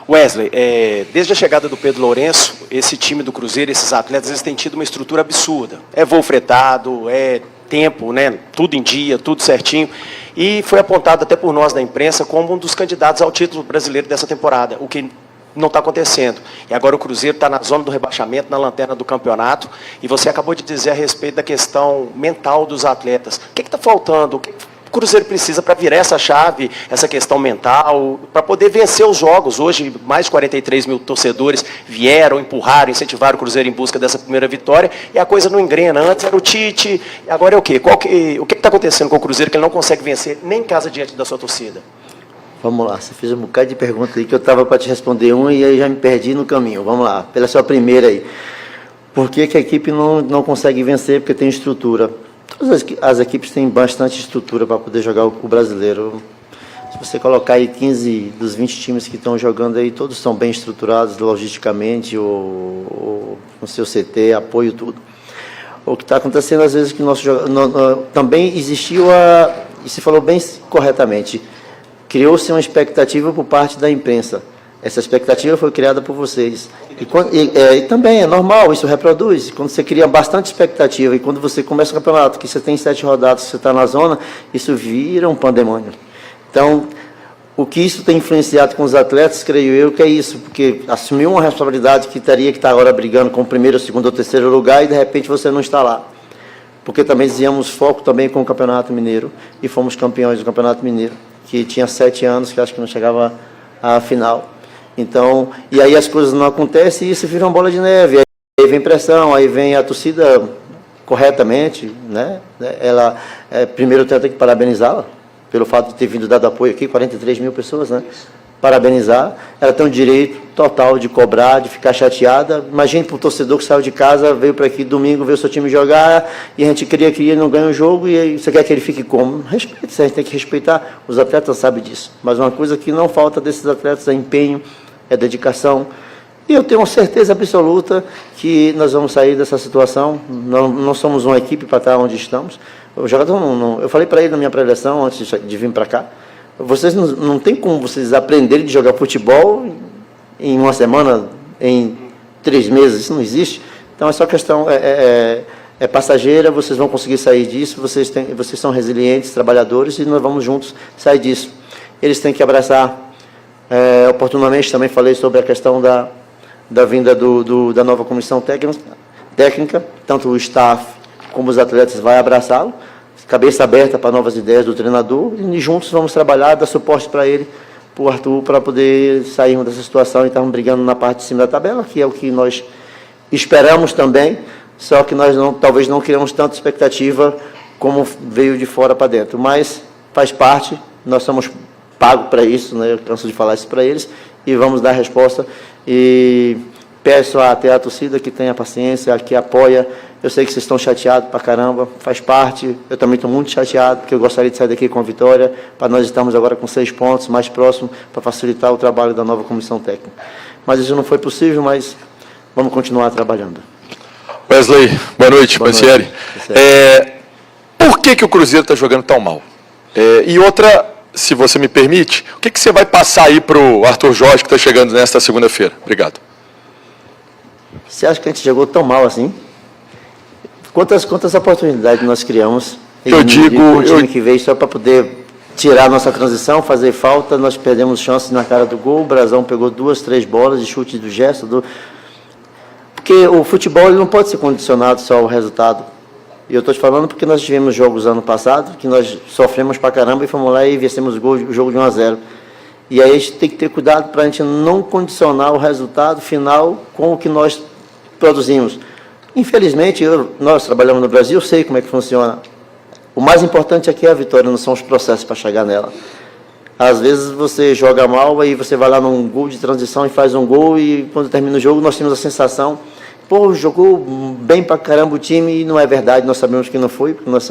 Wesley, desde a chegada do Pedro Lourenço, esse time do Cruzeiro, esses atletas, eles têm tido uma estrutura absurda. É voo fretado, é tempo, né? Tudo em dia, tudo certinho. E foi apontado até por nós da imprensa como um dos candidatos ao título brasileiro dessa temporada, o que não está acontecendo. E agora o Cruzeiro está na zona do rebaixamento, na lanterna do campeonato, e você acabou de dizer a respeito da questão mental dos atletas. O que está faltando? O que o Cruzeiro precisa para virar essa chave, essa questão mental, para poder vencer os jogos? Hoje, mais de 43 mil torcedores vieram, empurraram, incentivaram o Cruzeiro em busca dessa primeira vitória, e a coisa não engrena. Antes era o Tite, agora é o quê? O que está acontecendo com o Cruzeiro que ele não consegue vencer nem em casa diante da sua torcida? Vamos lá, você fez um bocado de perguntas aí que eu estava para te responder uma e aí já me perdi no caminho. Vamos lá, pela sua primeira aí. Por que a equipe não consegue vencer? Porque tem estrutura. Todas as equipes têm bastante estrutura para poder jogar o brasileiro. Se você colocar aí 15 dos 20 times que estão jogando aí, todos são bem estruturados logisticamente, o seu CT, apoio, tudo. O que está acontecendo às vezes é que também existiu e se falou bem corretamente, criou-se uma expectativa por parte da imprensa. Essa expectativa foi criada por vocês. E também é normal, isso reproduz. Quando você cria bastante expectativa e quando você começa o campeonato, que você tem 7 rodadas, você está na zona, isso vira um pandemônio. Então, o que isso tem influenciado com os atletas, creio eu, que é isso, porque assumiu uma responsabilidade que teria que estar agora brigando com o primeiro, segundo ou terceiro lugar e, de repente, você não está lá. Porque também desviamos foco também com o Campeonato Mineiro e fomos campeões do Campeonato Mineiro, que tinha 7 anos, que acho que não chegava à final. Então, e aí as coisas não acontecem e isso vira uma bola de neve. Aí vem pressão, aí vem a torcida corretamente, né? Primeiro eu tenho que parabenizá-la pelo fato de ter vindo dado apoio aqui, 43 mil pessoas, né? Parabenizar. Ela tem o direito total de cobrar, de ficar chateada. Imagine para o torcedor que saiu de casa, veio para aqui domingo ver o seu time jogar e a gente queria que ele não ganhe o jogo e aí você quer que ele fique como? Respeito, a gente tem que respeitar. Os atletas sabem disso. Mas uma coisa que não falta desses atletas é empenho, é dedicação. E eu tenho uma certeza absoluta que nós vamos sair dessa situação. Não somos uma equipe para estar onde estamos. O jogador eu falei para ele na minha pré-eleção, antes de vir para cá, vocês não tem como vocês aprenderem de jogar futebol em uma semana, em 3 meses, isso não existe. Então, é só questão, é passageira, vocês vão conseguir sair disso, vocês são resilientes, trabalhadores, e nós vamos juntos sair disso. Eles têm que abraçar, oportunamente também falei sobre a questão da vinda da nova comissão técnica, tanto o staff como os atletas vai abraçá-lo, cabeça aberta para novas ideias do treinador, e juntos vamos trabalhar, dar suporte para ele, para o Arthur, para poder sairmos dessa situação e estarmos brigando na parte de cima da tabela, que é o que nós esperamos também, só que nós talvez não criamos tanta expectativa como veio de fora para dentro, mas faz parte, nós somos pagos para isso, né? Eu canso de falar isso para eles, e vamos dar resposta, e peço até a torcida que tenha paciência, que apoia. Eu sei que vocês estão chateados pra caramba, faz parte. Eu também estou muito chateado, porque eu gostaria de sair daqui com a vitória, para nós estarmos agora com 6 pontos, mais próximo, para facilitar o trabalho da nova comissão técnica. Mas isso não foi possível, mas vamos continuar trabalhando. Wesley, boa noite, Pansieri. Por que o Cruzeiro está jogando tão mal? E outra, se você me permite, o que você vai passar aí para o Arthur Jorge, que está chegando nesta segunda-feira? Obrigado. Você acha que a gente jogou tão mal assim? Quantas oportunidades nós criamos? Eu digo... O time que veio só para poder tirar a nossa transição, fazer falta, nós perdemos chances na cara do gol, o Brasão pegou 2, 3 bolas de chute do gesto. Porque o futebol ele não pode ser condicionado só ao resultado. E eu estou te falando porque nós tivemos jogos ano passado, que nós sofremos pra caramba e fomos lá e vencemos o jogo de 1-0. E aí a gente tem que ter cuidado para a gente não condicionar o resultado final com o que nós produzimos. Infelizmente, nós trabalhamos no Brasil, eu sei como é que funciona. O mais importante aqui é a vitória, não são os processos para chegar nela. Às vezes você joga mal, aí você vai lá num gol de transição e faz um gol, e quando termina o jogo nós temos a sensação, pô, jogou bem pra caramba o time, e não é verdade, nós sabemos que não foi, porque nós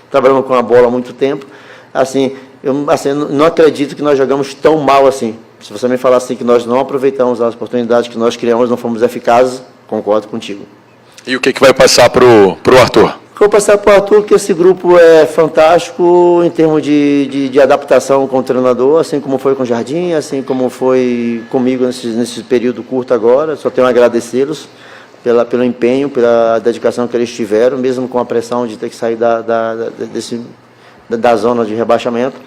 trabalhamos com a bola há muito tempo. Assim, eu não acredito que nós jogamos tão mal assim. Se você me falar assim que nós não aproveitamos as oportunidades que nós criamos, não fomos eficazes, concordo contigo. E o que vai passar para o Arthur? Vou passar para o Arthur que esse grupo é fantástico em termos de adaptação com o treinador, assim como foi com o Jardim, assim como foi comigo nesse período curto agora. Só tenho a agradecê-los pelo empenho, pela dedicação que eles tiveram, mesmo com a pressão de ter que sair da zona de rebaixamento,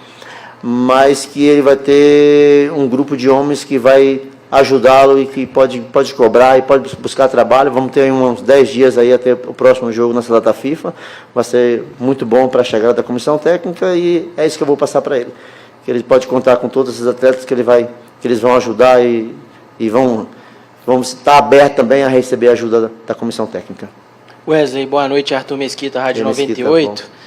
mas que ele vai ter um grupo de homens que vai ajudá-lo e que pode cobrar e pode buscar trabalho. Vamos ter uns 10 dias aí até o próximo jogo nessa data FIFA. Vai ser muito bom para a chegada da comissão técnica e é isso que eu vou passar para ele. Que ele pode contar com todos esses atletas que eles vão ajudar e vão estar aberto também a receber a ajuda da comissão técnica. Wesley, boa noite. Arthur Mesquita, Rádio Mesquita, 98.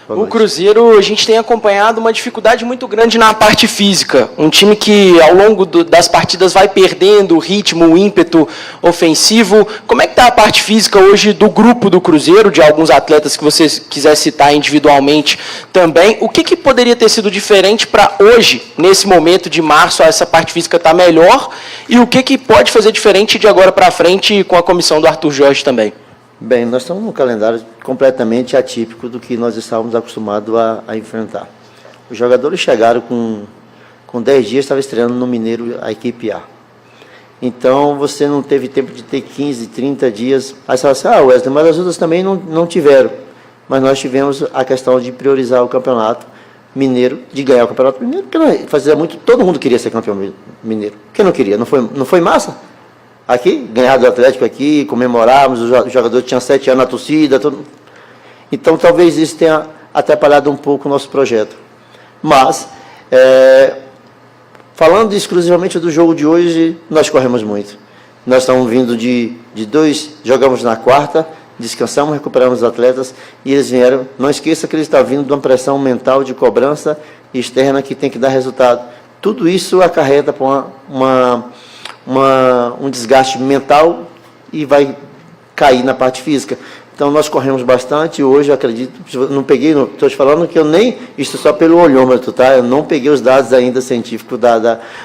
O Cruzeiro, a gente tem acompanhado uma dificuldade muito grande na parte física. Um time que, ao longo das partidas, vai perdendo o ritmo, o ímpeto ofensivo. Como é que está a parte física hoje do grupo do Cruzeiro, de alguns atletas que você quiser citar individualmente também? O que poderia ter sido diferente para hoje, nesse momento de março, essa parte física está melhor? E o que pode fazer diferente de agora para frente com a comissão do Arthur Jorge também? Bem, nós estamos num calendário completamente atípico do que nós estávamos acostumados a enfrentar. Os jogadores chegaram com 10 dias, estava estreando no Mineiro a equipe A. Então, você não teve tempo de ter 15, 30 dias. Aí você fala assim, Wesley, mas as outras também não tiveram. Mas nós tivemos a questão de priorizar o campeonato mineiro, de ganhar o campeonato mineiro, porque fazia muito, todo mundo queria ser campeão mineiro. Quem não queria? Não foi massa? Aqui, ganhar do Atlético aqui, comemorarmos, os jogadores tinham 7 anos na torcida. Então, talvez isso tenha atrapalhado um pouco o nosso projeto. Mas, falando exclusivamente do jogo de hoje, nós corremos muito. Nós estamos vindo de 2, jogamos na quarta, descansamos, recuperamos os atletas, e eles vieram. Não esqueça que eles estão vindo de uma pressão mental de cobrança externa que tem que dar resultado. Tudo isso acarreta para um desgaste mental e vai cair na parte física. Então, nós corremos bastante. Hoje, eu acredito, não peguei, estou te falando que eu nem, isso só pelo olhômetro, tá? Eu não peguei os dados ainda científicos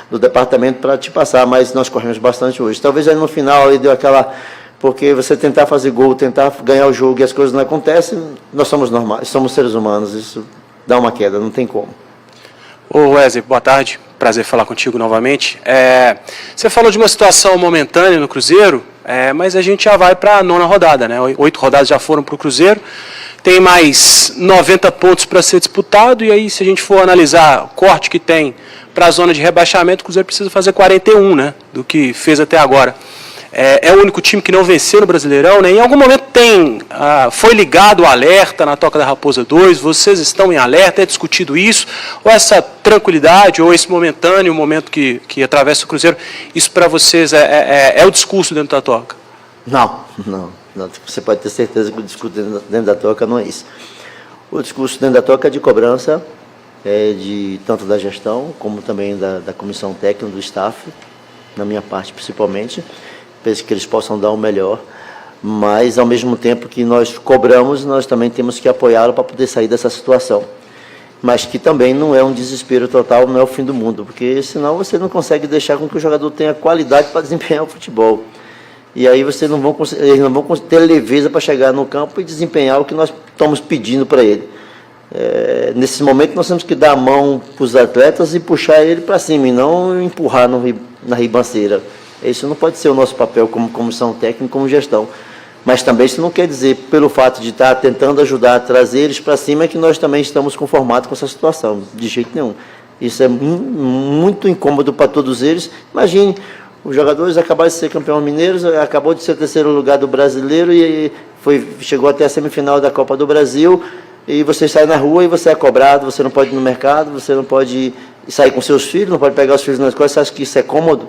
do departamento para te passar, mas nós corremos bastante hoje. Talvez aí no final ele deu aquela, porque você tentar fazer gol, tentar ganhar o jogo e as coisas não acontecem, nós somos normais, somos seres humanos, isso dá uma queda, não tem como. Ô Wesley, boa tarde. Prazer falar contigo novamente. Você falou de uma situação momentânea no Cruzeiro, mas a gente já vai para a 9ª rodada, né? 8 rodadas já foram para o Cruzeiro, tem mais 90 pontos para ser disputado, e aí se a gente for analisar o corte que tem para a zona de rebaixamento, o Cruzeiro precisa fazer 41, né? Do que fez até agora. É o único time que não venceu no Brasileirão, né? Em algum momento foi ligado o alerta na Toca da Raposa 2, vocês estão em alerta, é discutido isso, ou essa tranquilidade, ou esse momentâneo momento que atravessa o Cruzeiro, isso para vocês é o discurso dentro da Toca? Não. Você pode ter certeza que o discurso dentro da Toca não é isso. O discurso dentro da Toca é de cobrança, tanto da gestão, como também da comissão técnica, do staff, na minha parte principalmente, para que eles possam dar o melhor, mas ao mesmo tempo que nós cobramos, nós também temos que apoiá-lo para poder sair dessa situação. Mas que também não é um desespero total, não é o fim do mundo, porque senão você não consegue deixar com que o jogador tenha qualidade para desempenhar o futebol. E aí eles não vão ter leveza para chegar no campo e desempenhar o que nós estamos pedindo para ele. Nesse momento nós temos que dar a mão para os atletas e puxar ele para cima, e não empurrar na ribanceira. Isso não pode ser o nosso papel como comissão técnica, como gestão. Mas também isso não quer dizer, pelo fato de estar tentando ajudar a trazer eles para cima, que nós também estamos conformados com essa situação. De jeito nenhum. Isso é muito incômodo para todos eles. Imagine, os jogadores acabaram de ser campeões mineiros, acabou de ser 3º lugar do brasileiro e chegou até a semifinal da Copa do Brasil, e você sai na rua e você é cobrado, você não pode ir no mercado, você não pode sair com seus filhos, não pode pegar os filhos nas costas. Você acha que isso é cômodo?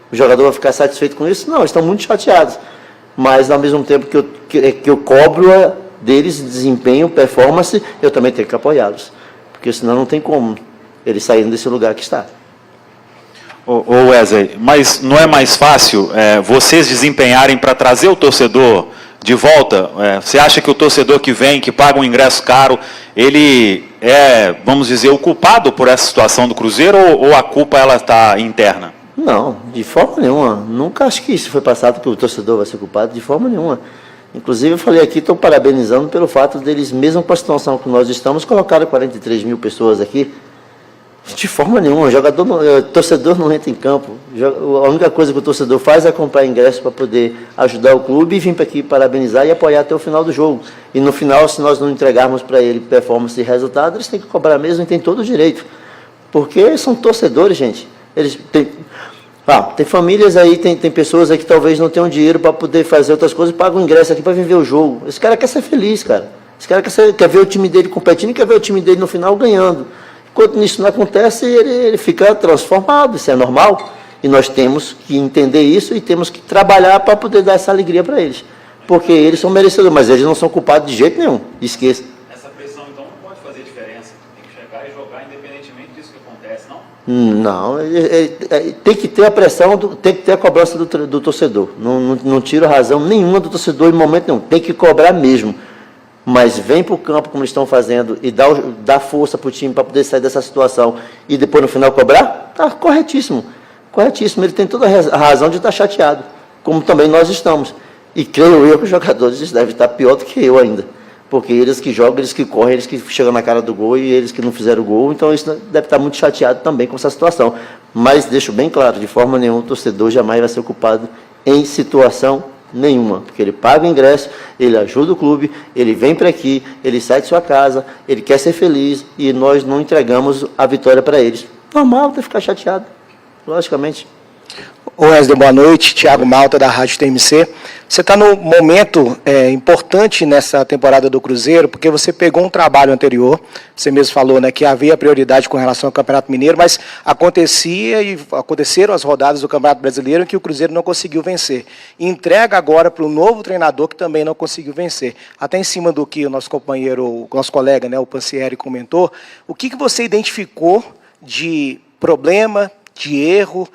O jogador vai ficar satisfeito com isso? Não, eles estão muito chateados. Mas, ao mesmo tempo que eu cobro deles desempenho, performance, eu também tenho que apoiá-los. Porque senão não tem como eles saírem desse lugar que está. Ô Wesley, mas não é mais fácil vocês desempenharem para trazer o torcedor de volta? Você acha que o torcedor que vem, que paga um ingresso caro, ele vamos dizer, o culpado por essa situação do Cruzeiro, ou a culpa ela está interna? Não, de forma nenhuma. Nunca acho que isso foi passado que o torcedor vai ser culpado, de forma nenhuma. Inclusive, eu falei aqui, estou parabenizando pelo fato deles, mesmo com a situação que nós estamos, colocaram 43 mil pessoas aqui. De forma nenhuma, torcedor não entra em campo. A única coisa que o torcedor faz é comprar ingresso para poder ajudar o clube e vir para aqui parabenizar e apoiar até o final do jogo. E no final, se nós não entregarmos para ele performance e resultado, eles têm que cobrar mesmo e têm todo o direito. Porque são torcedores, gente. Eles têm... tem famílias aí, tem pessoas aí que talvez não tenham dinheiro para poder fazer outras coisas e pagam ingresso aqui para vir ver o jogo. Esse cara quer ser feliz, cara. Esse cara quer ver o time dele competindo e quer ver o time dele no final ganhando. Quando isso não acontece, ele fica transformado, isso é normal. E nós temos que entender isso e temos que trabalhar para poder dar essa alegria para eles. Porque eles são merecedores, mas eles não são culpados de jeito nenhum. Esqueça. Essa pressão, então, não pode fazer diferença. Tem que chegar e jogar independentemente disso que acontece, não? Não, tem que ter a pressão, tem que ter a cobrança do torcedor. Não tiro razão nenhuma do torcedor em momento nenhum. Tem que cobrar mesmo. Mas vem para o campo, como eles estão fazendo, e dá força para o time para poder sair dessa situação e depois no final cobrar, está corretíssimo. Corretíssimo. Ele tem toda a razão de estar chateado, como também nós estamos. E creio eu que os jogadores devem estar pior do que eu ainda. Porque eles que jogam, eles que correm, eles que chegam na cara do gol e eles que não fizeram o gol, então isso deve estar muito chateado também com essa situação. Mas deixo bem claro, de forma nenhuma, o torcedor jamais vai ser ocupado em situação nenhuma, porque ele paga o ingresso, ele ajuda o clube, ele vem para aqui, ele sai de sua casa, ele quer ser feliz e nós não entregamos a vitória para eles. Normal ter ficar chateado, logicamente. Wesley, boa noite. Thiago Malta, da Rádio TMC. Você está num momento importante nessa temporada do Cruzeiro, porque você pegou um trabalho anterior, você mesmo falou, né, que havia prioridade com relação ao Campeonato Mineiro, mas aconteceram as rodadas do Campeonato Brasileiro em que o Cruzeiro não conseguiu vencer. Entrega agora para o novo treinador que também não conseguiu vencer. Até em cima do que o nosso companheiro, o nosso colega, né, o Pansieri, comentou, o que você identificou de problema, de erro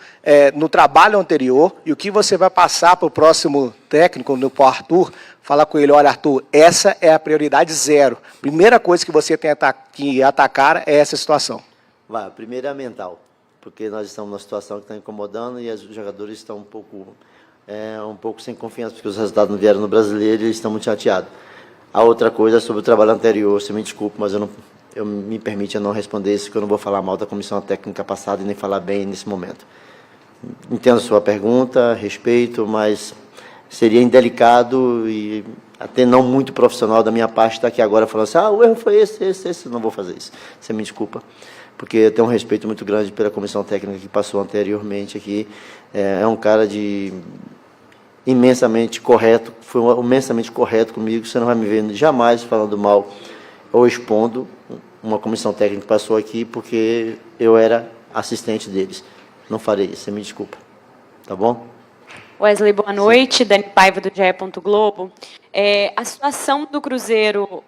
no trabalho anterior e o que você vai passar para o próximo técnico, para o Arthur, falar com ele, olha, Arthur, essa é a prioridade zero. Primeira coisa que você tem que atacar é essa situação. A primeira é a mental, porque nós estamos numa situação que está incomodando e os jogadores estão um pouco sem confiança, porque os resultados não vieram no Brasileiro e eles estão muito chateados. A outra coisa é sobre o trabalho anterior, você me desculpe, mas eu me permite não responder isso, que eu não vou falar mal da comissão técnica passada e nem falar bem nesse momento. Entendo a sua pergunta, respeito, mas seria indelicado e até não muito profissional da minha parte estar aqui agora falando assim, o erro foi esse, não vou fazer isso. Você me desculpa, porque eu tenho um respeito muito grande pela comissão técnica que passou anteriormente aqui. É um cara imensamente correto, foi imensamente correto comigo, você não vai me ver jamais falando mal ou expondo uma comissão técnica que passou aqui, porque eu era assistente deles. Não farei isso, você me desculpa. Tá bom? Wesley, boa noite. Dani Paiva, do GE. Globo. A situação do Cruzeiro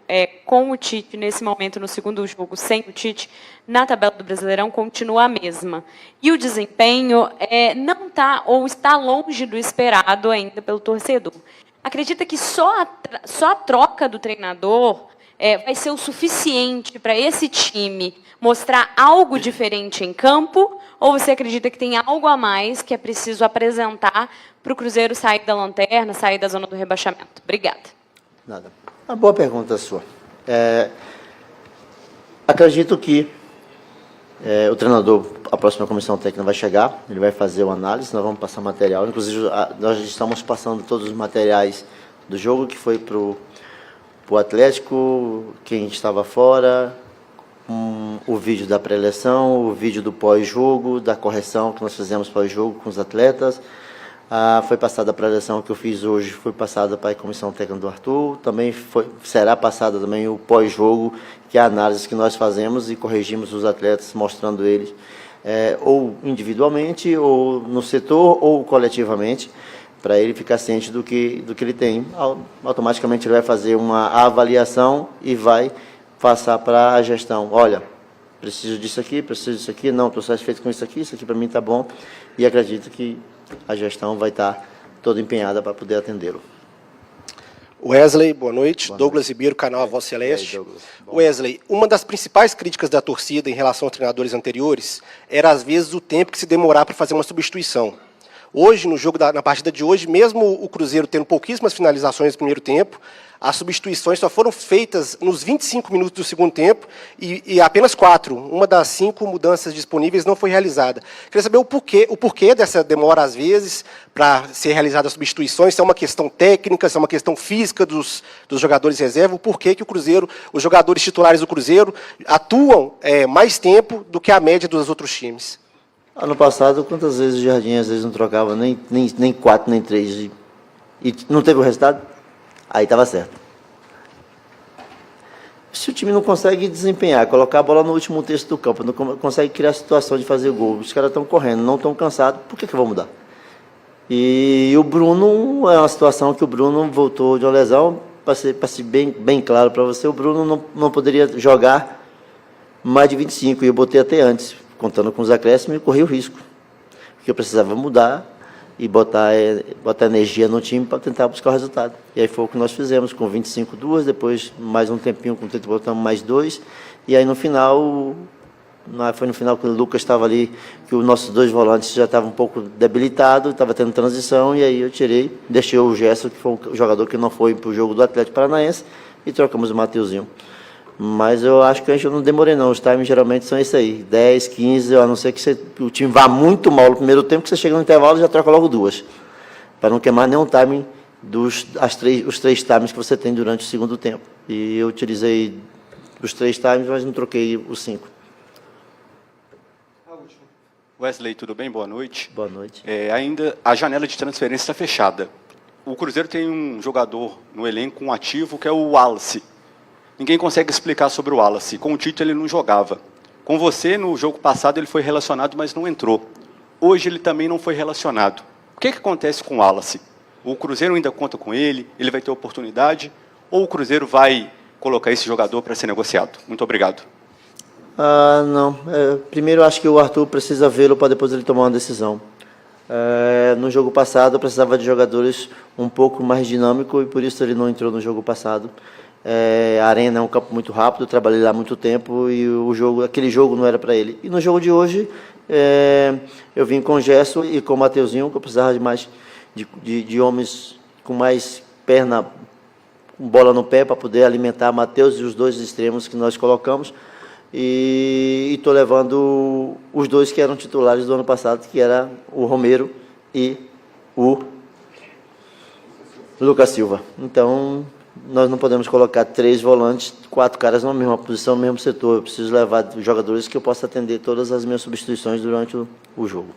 com o Tite, nesse momento, no segundo jogo, sem o Tite, na tabela do Brasileirão, continua a mesma. E o desempenho não está, ou está longe do esperado ainda pelo torcedor. Acredita que só a troca do treinador vai ser o suficiente para esse time mostrar algo diferente em campo? Ou você acredita que tem algo a mais que é preciso apresentar para o Cruzeiro sair da lanterna, sair da zona do rebaixamento? Obrigada. Nada. Uma boa pergunta sua. Acredito que o treinador, a próxima comissão técnica vai chegar, ele vai fazer uma análise, nós vamos passar material. Inclusive, nós estamos passando todos os materiais do jogo, que foi para o Atlético, quem estava fora, o vídeo da pré-eleição, o vídeo do pós-jogo, da correção que nós fizemos pós-jogo com os atletas. Foi passada a pré-eleição que eu fiz hoje, foi passada para a comissão técnica do Arthur. Também será passada também o pós-jogo, que é a análise que nós fazemos e corrigimos os atletas, mostrando eles, ou individualmente, ou no setor, ou coletivamente, para ele ficar ciente do que ele tem. Automaticamente ele vai fazer uma avaliação e vai passar para a gestão. Olha, preciso disso aqui, não, estou satisfeito com isso aqui para mim está bom. E acredito que a gestão vai estar toda empenhada para poder atendê-lo. Wesley, boa noite. Douglas Ribeiro, canal A Voz Celeste. Wesley, uma das principais críticas da torcida em relação aos treinadores anteriores era, às vezes, o tempo que se demorar para fazer uma substituição. Hoje, na partida de hoje, mesmo o Cruzeiro tendo pouquíssimas finalizações no primeiro tempo, as substituições só foram feitas nos 25 minutos do segundo tempo e apenas 4. Uma das 5 mudanças disponíveis não foi realizada. Queria saber o porquê dessa demora, às vezes, para ser realizadas as substituições, se é uma questão técnica, se é uma questão física dos jogadores de reserva, o porquê que os jogadores titulares do Cruzeiro atuam mais tempo do que a média dos outros times. Ano passado, quantas vezes o Jardim às vezes não trocava nem 4, nem 3 e não teve o resultado? Aí estava certo. Se o time não consegue desempenhar, colocar a bola no último terço do campo, não consegue criar a situação de fazer gol, os caras estão correndo, não estão cansados, por que eu vou mudar? E o Bruno, é uma situação que o Bruno voltou de uma lesão, para ser bem claro para você, o Bruno não poderia jogar mais de 25, e eu botei até antes, contando com os acréscimos, e corri o risco, porque eu precisava mudar e botar energia no time para tentar buscar o resultado. E aí foi o que nós fizemos, com 25, 2, depois mais um tempinho, com o tempo botamos mais 2, e aí no final, foi no final que o Lucas estava ali, que os nossos 2 volantes já estavam um pouco debilitados, estava tendo transição, e aí eu tirei, deixei o Gerson, que foi um jogador que não foi para o jogo do Atlético Paranaense, e trocamos o Mateuzinho. Mas eu acho que a gente não demorei não, os times geralmente são isso aí, 10, 15, a não ser que o time vá muito mal no primeiro tempo, que você chega no intervalo e já troca logo 2, para não queimar nenhum timing os 3 times que você tem durante o segundo tempo. E eu utilizei os 3 times, mas não troquei os 5. Wesley, tudo bem? Boa noite. Boa noite. Ainda a janela de transferência está fechada. O Cruzeiro tem um jogador no elenco, um ativo, que é o Wallace. Ninguém consegue explicar sobre o Wallace. Com o Tite ele não jogava. Com você, no jogo passado, ele foi relacionado, mas não entrou. Hoje ele também não foi relacionado. O que acontece com o Wallace? O Cruzeiro ainda conta com ele? Ele vai ter oportunidade? Ou o Cruzeiro vai colocar esse jogador para ser negociado? Muito obrigado. Não. Primeiro, eu acho que o Arthur precisa vê-lo para depois ele tomar uma decisão. No jogo passado, eu precisava de jogadores um pouco mais dinâmicos e por isso ele não entrou no jogo passado. A Arena é um campo muito rápido, eu trabalhei lá há muito tempo e aquele jogo não era para ele. E no jogo de hoje, eu vim com o Gerson e com o Mateuzinho, que eu precisava de mais de homens com mais perna, com bola no pé, para poder alimentar Matheus e os 2 extremos que nós colocamos. E estou levando os 2 que eram titulares do ano passado, que era o Romero e o Lucas Silva. Então, nós não podemos colocar 3 volantes, 4 caras na mesma posição, no mesmo setor. Eu preciso levar jogadores que eu possa atender todas as minhas substituições durante o jogo.